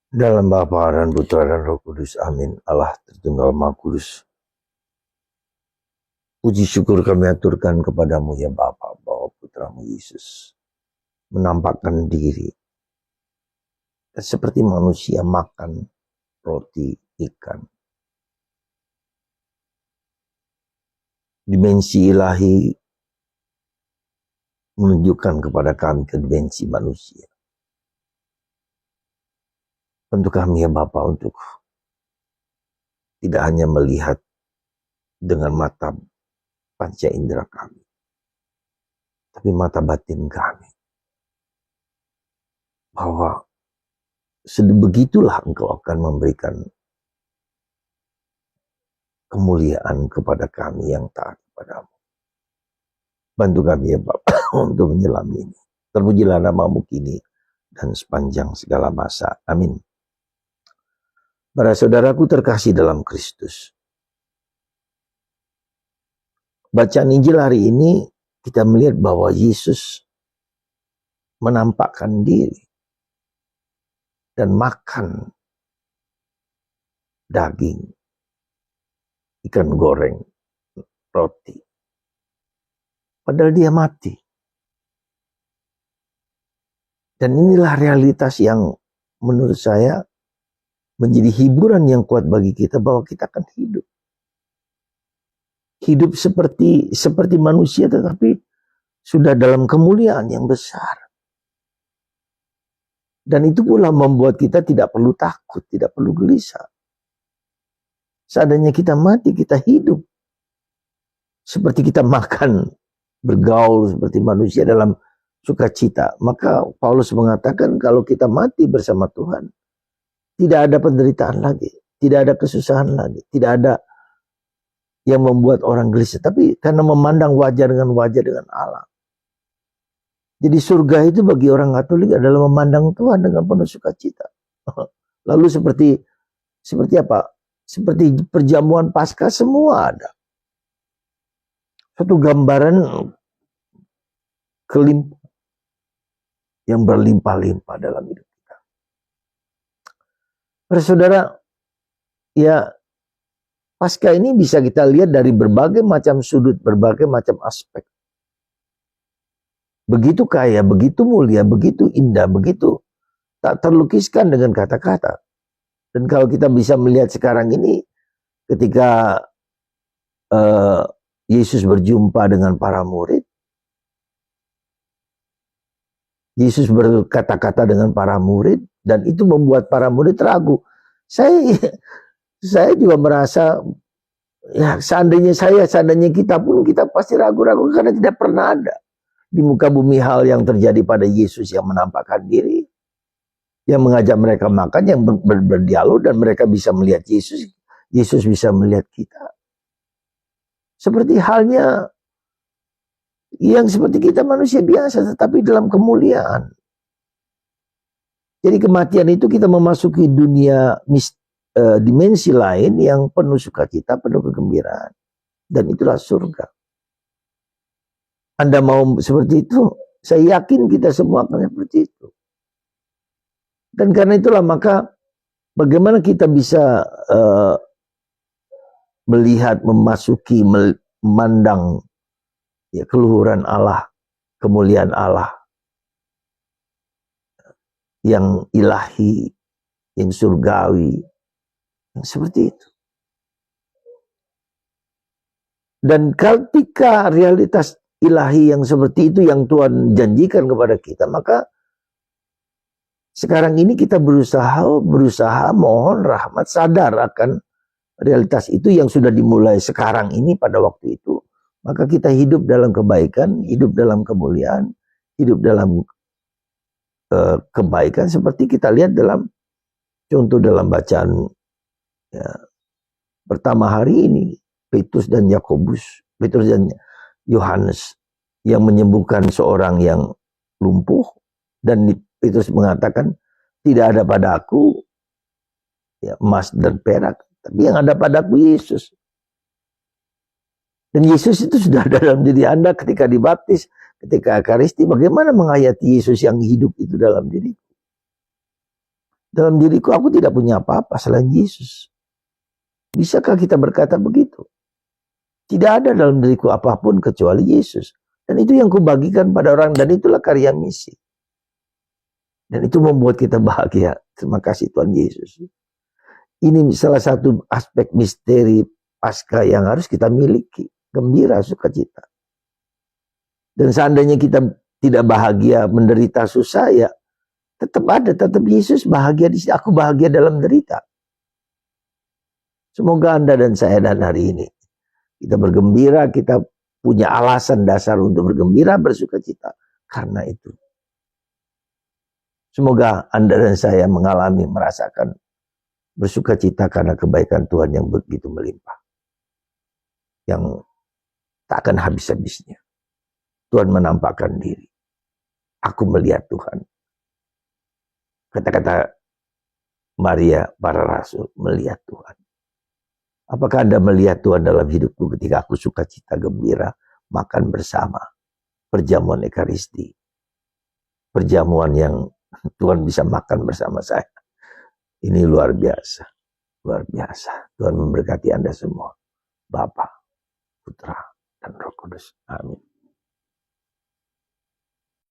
Dalam Bapa dan Putra dan Roh Kudus, amin. Allah Tritunggal Maha Kudus. Puji syukur kami aturkan kepadamu ya Bapa, bahwa Putramu Yesus menampakkan diri seperti manusia makan roti ikan. Dimensi ilahi menunjukkan kepada kami ke dimensi manusia. Untuk kami ya Bapa, untuk tidak hanya melihat dengan mata panca indera kami, tapi mata batin kami. Bahwa sebegitulah Engkau akan memberikan kemuliaan kepada kami yang taat kepadamu. Bantu kami ya Bapa untuk menyelami ini. Terpujilah namamu kini dan sepanjang segala masa. Amin. Para saudaraku terkasih dalam Kristus. Bacaan Injil hari ini kita melihat bahwa Yesus menampakkan diri dan makan daging, ikan goreng, roti. Padahal dia mati. Dan inilah realitas yang menurut saya menjadi hiburan yang kuat bagi kita, bahwa kita akan hidup. Hidup seperti manusia, tetapi sudah dalam kemuliaan yang besar. Dan itu pula membuat kita tidak perlu takut, tidak perlu gelisah. Seandainya kita mati, kita hidup. Seperti kita makan, bergaul seperti manusia dalam sukacita. Maka Paulus mengatakan kalau kita mati bersama Tuhan, tidak ada penderitaan lagi, tidak ada kesusahan lagi, tidak ada yang membuat orang gelisah. Tapi karena memandang wajah dengan Allah. Jadi surga itu bagi orang Katolik adalah memandang Tuhan dengan penuh sukacita. Lalu seperti apa? Seperti perjamuan Paskah, semua ada. Satu gambaran yang berlimpah-limpah dalam hidup kita. Saudara, ya Paskah ini bisa kita lihat dari berbagai macam sudut, berbagai macam aspek. Begitu kaya, begitu mulia, begitu indah, begitu tak terlukiskan dengan kata-kata. Dan kalau kita bisa melihat sekarang ini, ketika Yesus berjumpa dengan para murid, Yesus berkata-kata dengan para murid, dan itu membuat para murid ragu. Saya juga merasa, ya seandainya kita pun, kita pasti ragu-ragu, karena tidak pernah ada di muka bumi hal yang terjadi pada Yesus yang menampakkan diri, yang mengajak mereka makan, yang berdialog, dan mereka bisa melihat Yesus, Yesus bisa melihat kita. Seperti halnya yang seperti kita manusia biasa, tetapi dalam kemuliaan. Jadi kematian itu kita memasuki dunia dimensi lain yang penuh sukacita, penuh kegembiraan. Dan itulah surga. Anda mau seperti itu? Saya yakin kita semua akan seperti itu. Dan karena itulah maka bagaimana kita bisa melihat, memasuki, memandang ya, keluhuran Allah, kemuliaan Allah yang ilahi, yang surgawi, yang seperti itu. Dan ketika realitas ilahi yang seperti itu yang Tuhan janjikan kepada kita, maka sekarang ini kita berusaha mohon rahmat, sadar akan realitas itu yang sudah dimulai sekarang ini pada waktu itu. Maka kita hidup dalam kebaikan, hidup dalam kemuliaan, hidup dalam kebaikan, seperti kita lihat dalam contoh dalam bacaan ya, pertama hari ini, Petrus dan Yohanes yang menyembuhkan seorang yang lumpuh, dan Petrus mengatakan, tidak ada padaku ya, emas dan perak, tapi yang ada padaku Yesus. Dan Yesus itu sudah ada dalam diri Anda ketika dibaptis, ketika Ekaristi. Bagaimana menghayati Yesus yang hidup itu dalam diri? Dalam diriku aku tidak punya apa-apa selain Yesus. Bisakah kita berkata begitu? Tidak ada dalam diriku apapun kecuali Yesus. Dan itu yang kubagikan pada orang, dan itulah karya misi. Dan itu membuat kita bahagia. Terima kasih Tuhan Yesus. Ini salah satu aspek misteri Paskah yang harus kita miliki. Gembira, sukacita. Dan seandainya kita tidak bahagia, menderita, susah, ya tetap ada, tetap Yesus bahagia di sini. Aku bahagia dalam derita. Semoga Anda dan saya dan hari ini kita bergembira, kita punya alasan dasar untuk bergembira, bersukacita karena itu. Semoga Anda dan saya mengalami, merasakan bersukacita karena kebaikan Tuhan yang begitu melimpah, yang tak akan habis-habisnya. Tuhan menampakkan diri. Aku melihat Tuhan. Kata-kata Maria para rasul, melihat Tuhan. Apakah Anda melihat Tuhan dalam hidupku ketika aku sukacita, gembira, makan bersama, perjamuan Ekaristi, perjamuan yang Tuhan bisa makan bersama saya. Ini luar biasa, luar biasa. Tuhan memberkati Anda semua, Bapa, Putra, dan Roh Kudus. Amin.